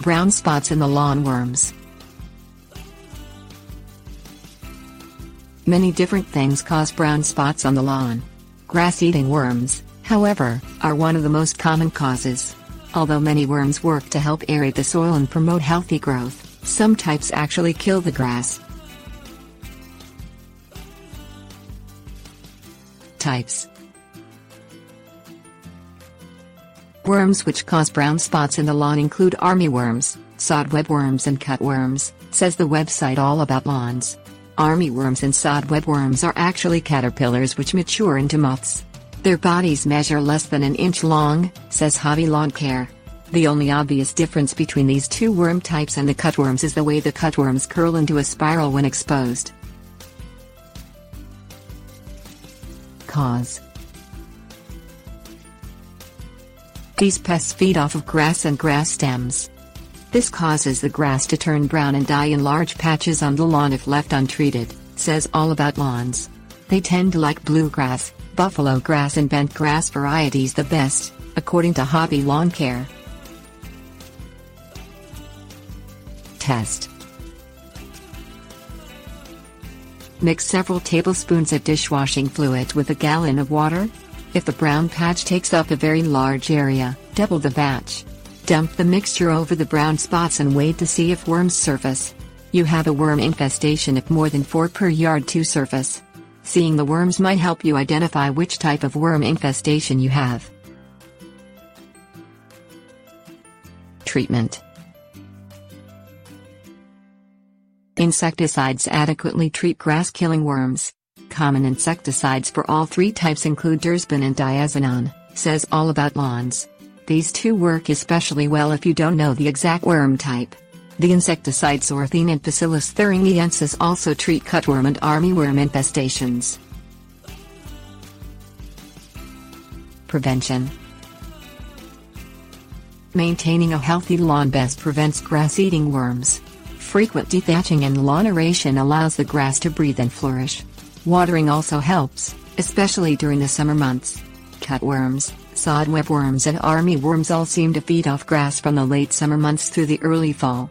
Brown spots in the lawn. Worms. Many different things cause brown spots on the lawn. Grass-eating worms, however, are one of the most common causes. Although many worms work to help aerate the soil and promote healthy growth, some types actually kill the grass. Types. Worms which cause brown spots in the lawn include armyworms, sodwebworms and cutworms, says the website All About Lawns. Armyworms and sodwebworms are actually caterpillars which mature into moths. Their bodies measure less than an inch long, says Hobby Lawn Care. The only obvious difference between these two worm types and the cutworms is the way the cutworms curl into a spiral when exposed. Cause. These pests feed off of grass and grass stems. This causes the grass to turn brown and die in large patches on the lawn if left untreated, says All About Lawns. They tend to like bluegrass, buffalo grass and bent grass varieties the best, according to Hobby Lawn Care. Test. Mix several tablespoons of dishwashing fluid with a gallon of water. If the brown patch takes up a very large area, double the batch. Dump the mixture over the brown spots and wait to see if worms surface. You have a worm infestation if more than 4 per yard to surface. Seeing the worms might help you identify which type of worm infestation you have. Treatment. Insecticides adequately treat grass-killing worms. Common insecticides for all 3 types include durspan and diazinon, says All About Lawns. These 2 work especially well if you don't know the exact worm type. The insecticides orthene and Bacillus thuringiensis also treat cutworm and armyworm infestations. Prevention. Maintaining a healthy lawn best prevents grass-eating worms. Frequent dethatching and lawn aeration allows the grass to breathe and flourish. Watering also helps, especially during the summer months. Cutworms, sodwebworms and armyworms all seem to feed off grass from the late summer months through the early fall.